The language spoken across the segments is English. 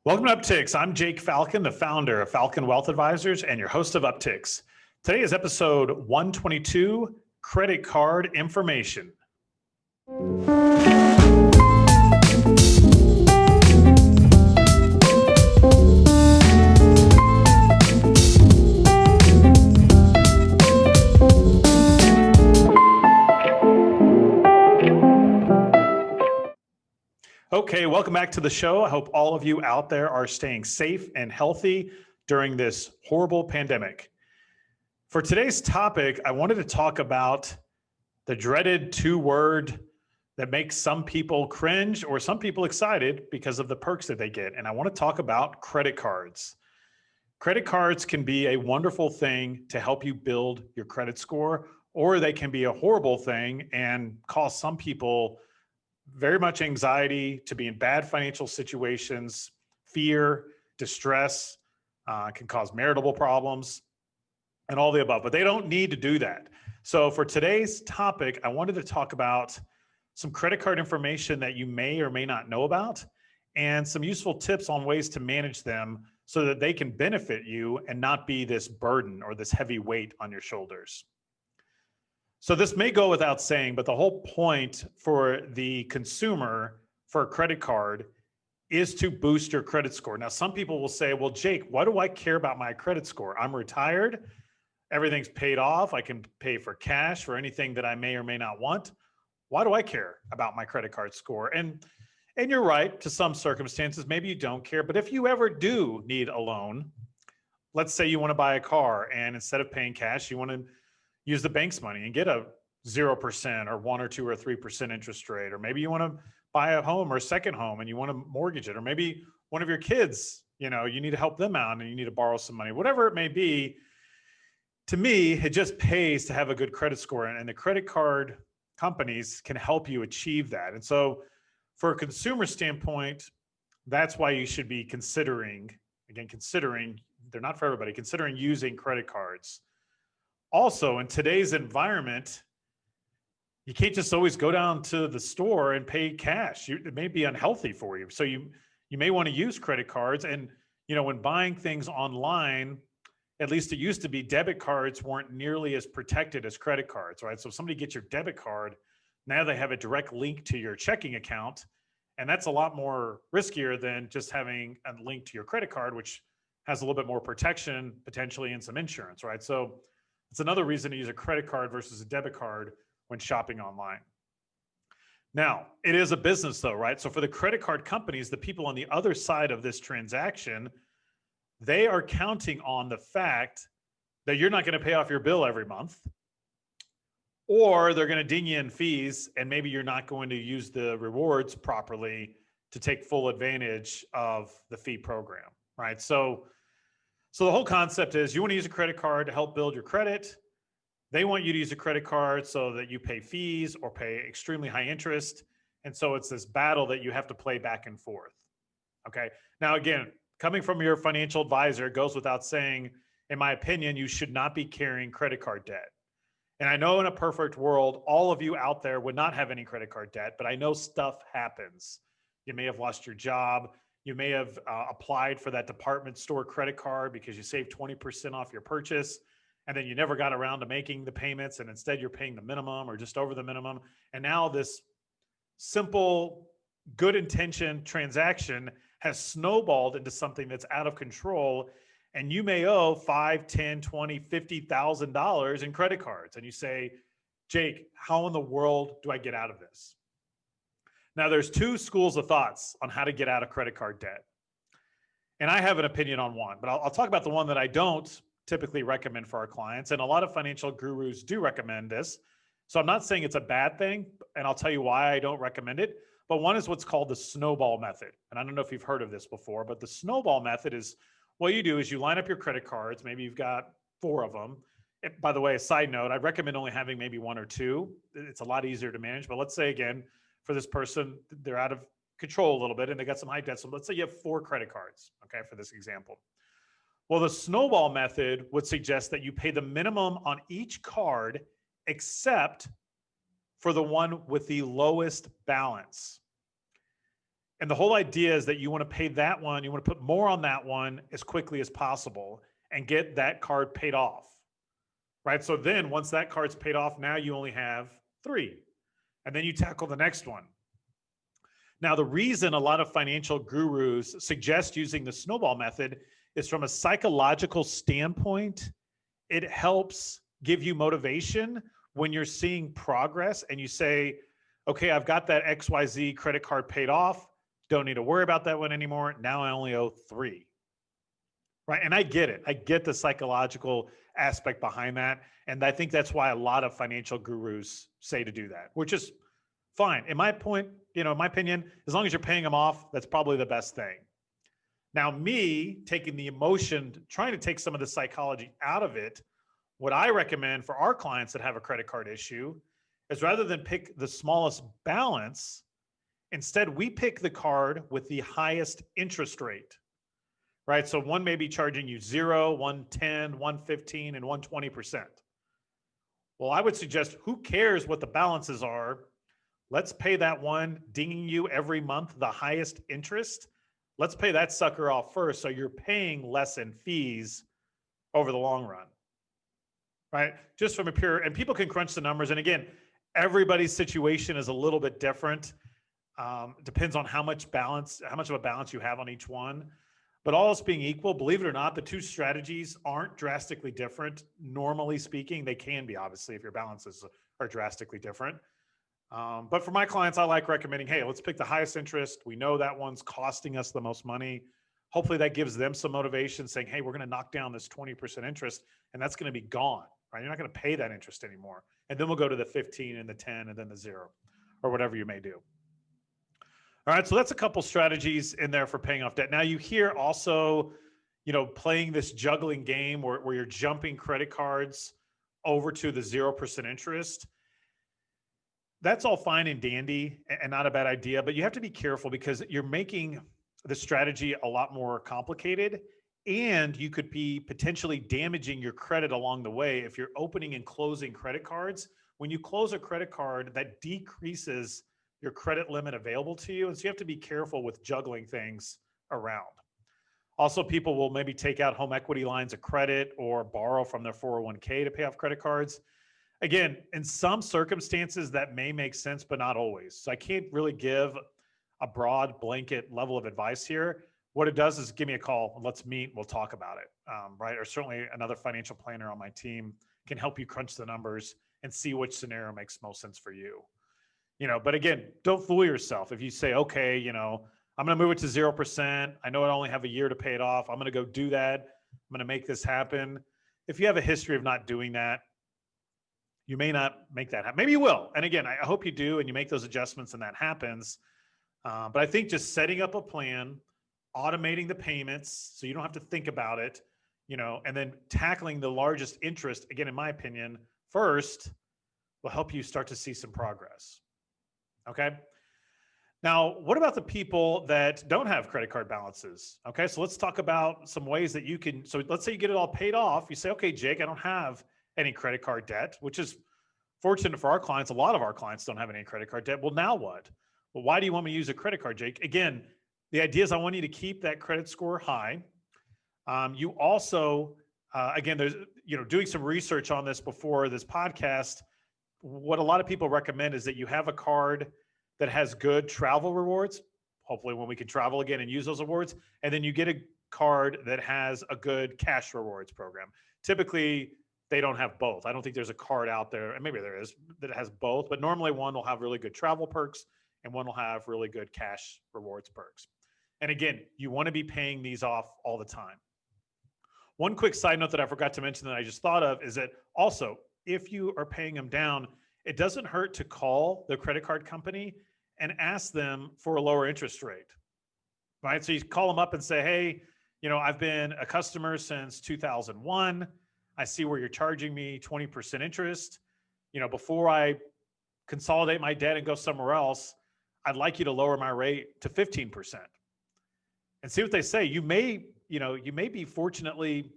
Welcome to Upticks. I'm Jake Falcon, the founder of Falcon Wealth Advisors and your host of Upticks. Today is episode 122, Credit Card Information. Okay, welcome back to the show. I hope all of you out there are staying safe and healthy during this horrible pandemic. For today's topic, I wanted to talk about the dreaded two-word that makes some people cringe or some people excited because of the perks that they get. And I want to talk about credit cards. Credit cards can be a wonderful thing to help you build your credit score, or they can be a horrible thing and cause some people very much anxiety, to be in bad financial situations, fear, distress, can cause marital problems, and all the above. But they don't need to do that. So for today's topic, I wanted to talk about some credit card information that you may or may not know about, and some useful tips on ways to manage them so that they can benefit you and not be this burden or this heavy weight on your shoulders. So this may go without saying, but the whole point for the consumer for a credit card is to boost your credit score. Now, some people will say, well, Jake, why do I care about my credit score? I'm retired. Everything's paid off. I can pay for cash for anything that I may or may not want. Why do I care about my credit card score? And you're right, to some circumstances, maybe you don't care. But if you ever do need a loan, let's say you want to buy a car and instead of paying cash, you want to use the bank's money and get a 0% or 1 or 2 or 3% interest rate. Or maybe you want to buy a home or a second home and you want to mortgage it. Or maybe one of your kids, you need to help them out and you need to borrow some money, whatever it may be. To me, it just pays to have a good credit score, and the credit card companies can help you achieve that. And so for a consumer standpoint, that's why you should be considering, they're not for everybody, considering using credit cards. Also, in today's environment, you can't just always go down to the store and pay cash. It may be unhealthy for you. So you may want to use credit cards. And, when buying things online, at least it used to be, debit cards weren't nearly as protected as credit cards, right? So if somebody gets your debit card, now they have a direct link to your checking account. And that's a lot more riskier than just having a link to your credit card, which has a little bit more protection potentially and some insurance, right? So it's another reason to use a credit card versus a debit card when shopping online. Now, it is a business though, right? So for the credit card companies, the people on the other side of this transaction, they are counting on the fact that you're not going to pay off your bill every month, or they're going to ding you in fees, and maybe you're not going to use the rewards properly to take full advantage of the fee program, right? So the whole concept is you want to use a credit card to help build your credit. They want you to use a credit card so that you pay fees or pay extremely high interest. And so it's this battle that you have to play back and forth. Okay. Now, again, coming from your financial advisor, it goes without saying, in my opinion, you should not be carrying credit card debt. And I know in a perfect world, all of you out there would not have any credit card debt, but I know stuff happens. You may have lost your job. You may have applied for that department store credit card because you saved 20% off your purchase, and then you never got around to making the payments, and instead you're paying the minimum or just over the minimum. And now this simple, good intention transaction has snowballed into something that's out of control, and you may owe $5, $10, $20, $50,000 in credit cards. And you say, Jake, how in the world do I get out of this? Now, there's two schools of thoughts on how to get out of credit card debt. And I have an opinion on one, but I'll talk about the one that I don't typically recommend for our clients. And a lot of financial gurus do recommend this. So I'm not saying it's a bad thing, and I'll tell you why I don't recommend it. But one is what's called the Snowball method. And I don't know if you've heard of this before, but the Snowball method is what you do is you line up your credit cards. Maybe you've got 4 of them. By the way, a side note, I recommend only having maybe 1 or 2. It's a lot easier to manage. But let's say, again, for this person, they're out of control a little bit and they got some high debt. So let's say you have 4 credit cards, okay, for this example. Well, the Snowball method would suggest that you pay the minimum on each card except for the one with the lowest balance. And the whole idea is that you want to pay that one, you want to put more on that one as quickly as possible and get that card paid off, right? So then once that card's paid off, now you only have 3, and then you tackle the next one. Now, the reason a lot of financial gurus suggest using the snowball method is from a psychological standpoint. It helps give you motivation when you're seeing progress and you say, okay, I've got that XYZ credit card paid off. Don't need to worry about that one anymore. Now I only owe 3. Right. And I get it. I get the psychological aspect behind that. And I think that's why a lot of financial gurus say to do that, which is fine. In my opinion, as long as you're paying them off, that's probably the best thing. Now, me taking the emotion, trying to take some of the psychology out of it, what I recommend for our clients that have a credit card issue is rather than pick the smallest balance, instead we pick the card with the highest interest rate, right? So one may be charging you 0, 110, 115, and 120%. Well, I would suggest, who cares what the balances are? Let's pay that one dinging you every month the highest interest. Let's pay that sucker off first, so you're paying less in fees over the long run, right? Just from a pure, and people can crunch the numbers. And again, everybody's situation is a little bit different. Depends on how much of a balance you have on each one. But all else being equal, believe it or not, the two strategies aren't drastically different. Normally speaking, they can be, obviously, if your balances are drastically different. But for my clients, I like recommending, hey, let's pick the highest interest. We know that one's costing us the most money. Hopefully that gives them some motivation, saying, hey, we're going to knock down this 20% interest, and that's going to be gone, right? You're not going to pay that interest anymore. And then we'll go to the 15 and the 10 and then the 0, or whatever you may do. All right, so that's a couple strategies in there for paying off debt. Now you hear also, playing this juggling game where you're jumping credit cards over to the 0% interest. That's all fine and dandy and not a bad idea, but you have to be careful because you're making the strategy a lot more complicated, and you could be potentially damaging your credit along the way if you're opening and closing credit cards. When you close a credit card, that decreases your credit limit available to you. And so you have to be careful with juggling things around. Also, people will maybe take out home equity lines of credit or borrow from their 401k to pay off credit cards. Again, in some circumstances that may make sense, but not always. So I can't really give a broad blanket level of advice here. What it does is give me a call, let's meet, we'll talk about it, right? Or certainly another financial planner on my team can help you crunch the numbers and see which scenario makes most sense for you. But again, don't fool yourself. If you say, okay, I'm going to move it to 0%. I know I only have a year to pay it off. I'm going to go do that. I'm going to make this happen. If you have a history of not doing that, you may not make that happen. Maybe you will. And again, I hope you do, and you make those adjustments and that happens. But I think just setting up a plan, automating the payments so you don't have to think about it, and then tackling the largest interest, again, in my opinion, first will help you start to see some progress. Okay. Now, what about the people that don't have credit card balances? Okay. So let's talk about some ways that you can, so let's say you get it all paid off. You say, okay, Jake, I don't have any credit card debt, which is fortunate for our clients. A lot of our clients don't have any credit card debt. Well, now what? Well, why do you want me to use a credit card, Jake? Again, the idea is I want you to keep that credit score high. You also, again, there's, doing some research on this before this podcast, what a lot of people recommend is that you have a card that has good travel rewards, hopefully when we can travel again and use those rewards, and then you get a card that has a good cash rewards program. Typically, they don't have both. I don't think there's a card out there, and maybe there is, that has both, but normally one will have really good travel perks and one will have really good cash rewards perks. And again, you want to be paying these off all the time. One quick side note that I forgot to mention that I just thought of is that also, if you are paying them down, it doesn't hurt to call the credit card company and ask them for a lower interest rate, right? So you call them up and say, hey, I've been a customer since 2001. I see where you're charging me 20% interest. Before I consolidate my debt and go somewhere else, I'd like you to lower my rate to 15%. And see what they say. You may be fortunately,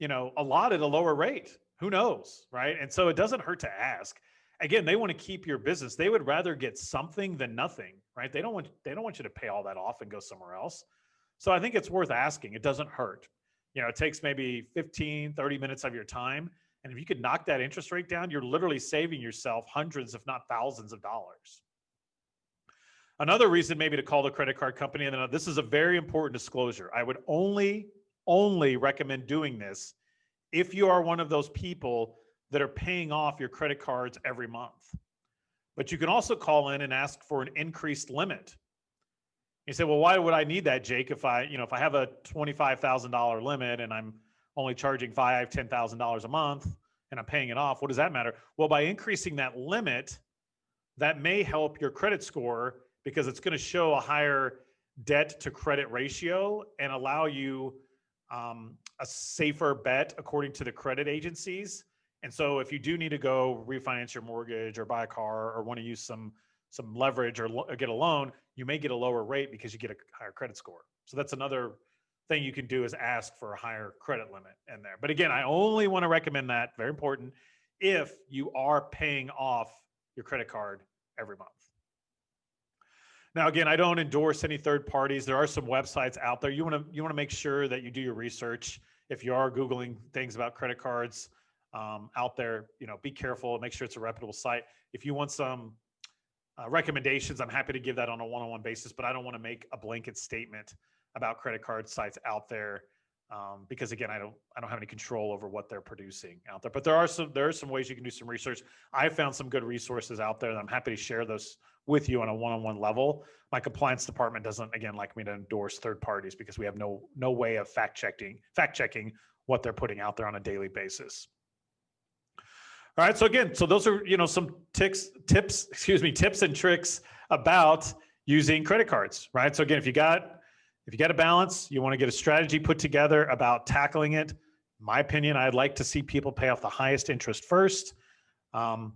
allotted a lower rate. Who knows, right? And so it doesn't hurt to ask. Again, they want to keep your business. They would rather get something than nothing, right? They don't want you to pay all that off and go somewhere else. So I think it's worth asking. It doesn't hurt. It takes maybe 15, 30 minutes of your time. And if you could knock that interest rate down, you're literally saving yourself hundreds, if not thousands of dollars. Another reason maybe to call the credit card company, and then this is a very important disclosure. I would only recommend doing this if you are one of those people that are paying off your credit cards every month. But you can also call in and ask for an increased limit. You say, well, why would I need that, Jake? If I have a $25,000 limit and I'm only charging $5,000, $10,000 a month and I'm paying it off, what does that matter? Well, by increasing that limit, that may help your credit score because it's going to show a higher debt to credit ratio and allow you a safer bet according to the credit agencies. And so if you do need to go refinance your mortgage or buy a car or want to use some leverage or get a loan, you may get a lower rate because you get a higher credit score. So that's another thing you can do is ask for a higher credit limit in there. But again, I only want to recommend that, very important, if you are paying off your credit card every month. Now, again, I don't endorse any third parties. There are some websites out there. You want to make sure that you do your research. If you are Googling things about credit cards out there, be careful. Make sure it's a reputable site. If you want some recommendations, I'm happy to give that on a one-on-one basis, but I don't want to make a blanket statement about credit card sites out there because again, I don't have any control over what they're producing out there. But there are some ways you can do some research. I found some good resources out there, and I'm happy to share those with you on a one-on-one level. My compliance department doesn't, again, like me to endorse third parties because we have no way of fact checking what they're putting out there on a daily basis. All right. So again, those are, some tips and tricks about using credit cards, right? So again, if you got a balance, you want to get a strategy put together about tackling it. In my opinion, I'd like to see people pay off the highest interest first. But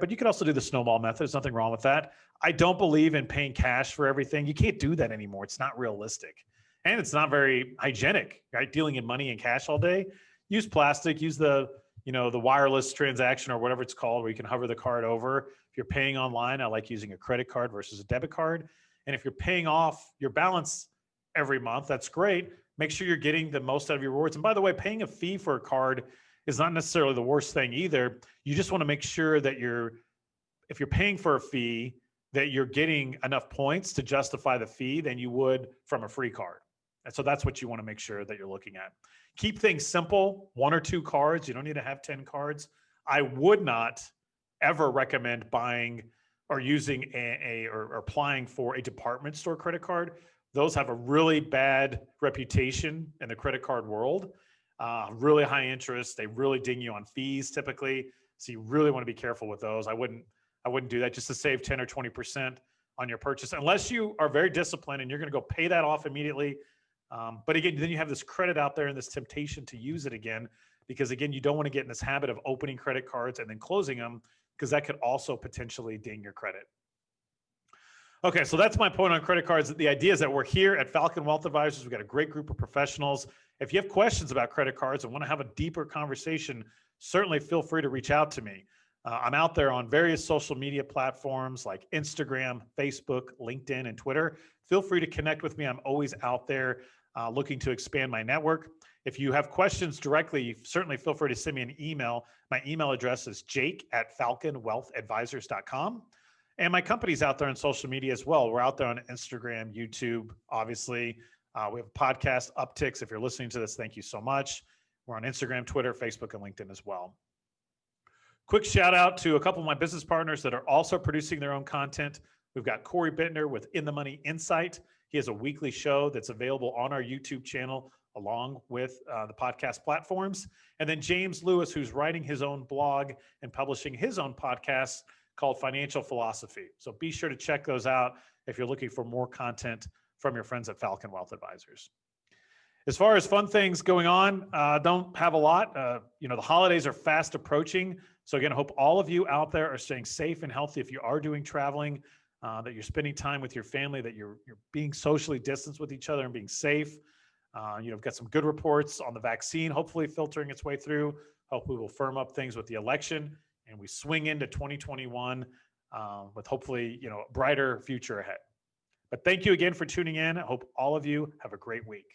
you could also do the snowball method. There's nothing wrong with that. I don't believe in paying cash for everything. You can't do that anymore. It's not realistic. And it's not very hygienic, right? Dealing in money and cash all day. Use plastic, use the wireless transaction or whatever it's called, where you can hover the card over. If you're paying online, I like using a credit card versus a debit card. And if you're paying off your balance every month, that's great. Make sure you're getting the most out of your rewards. And by the way, paying a fee for a card is not necessarily the worst thing either. You just want to make sure that if you're paying for a fee, that you're getting enough points to justify the fee than you would from a free card. And so that's what you want to make sure that you're looking at. Keep things simple, 1 or 2 cards. You don't need to have 10 cards. I would not ever recommend buying or using or applying for a department store credit card. Those have a really bad reputation in the credit card world. Really high interest. They really ding you on fees typically. So you really want to be careful with those. I wouldn't do that just to save 10 or 20% on your purchase, unless you are very disciplined and you're going to go pay that off immediately. But again, then you have this credit out there and this temptation to use it again, because again, you don't want to get in this habit of opening credit cards and then closing them, because that could also potentially ding your credit. Okay, so that's my point on credit cards. The idea is that we're here at Falcon Wealth Advisors. We've got a great group of professionals. If you have questions about credit cards and want to have a deeper conversation, certainly feel free to reach out to me. I'm out there on various social media platforms like Instagram, Facebook, LinkedIn, and Twitter. Feel free to connect with me. I'm always out there looking to expand my network. If you have questions directly, certainly feel free to send me an email. My email address is jake@falconwealthadvisors.com. And my company's out there on social media as well. We're out there on Instagram, YouTube, obviously. We have a podcast, Upticks. If you're listening to this, thank you so much. We're on Instagram, Twitter, Facebook, and LinkedIn as well. Quick shout out to a couple of my business partners that are also producing their own content. We've got Corey Bittner with In the Money Insight. He has a weekly show that's available on our YouTube channel along with the podcast platforms. And then James Lewis, who's writing his own blog and publishing his own podcast called Financial Philosophy. So be sure to check those out if you're looking for more content from your friends at Falcon Wealth Advisors. As far as fun things going on, don't have a lot. The holidays are fast approaching. So again, I hope all of you out there are staying safe and healthy. If you are doing traveling, that you're spending time with your family, that you're being socially distanced with each other and being safe. I've got some good reports on the vaccine, hopefully filtering its way through. Hopefully we'll firm up things with the election and we swing into 2021 with hopefully, a brighter future ahead. But thank you again for tuning in. I hope all of you have a great week.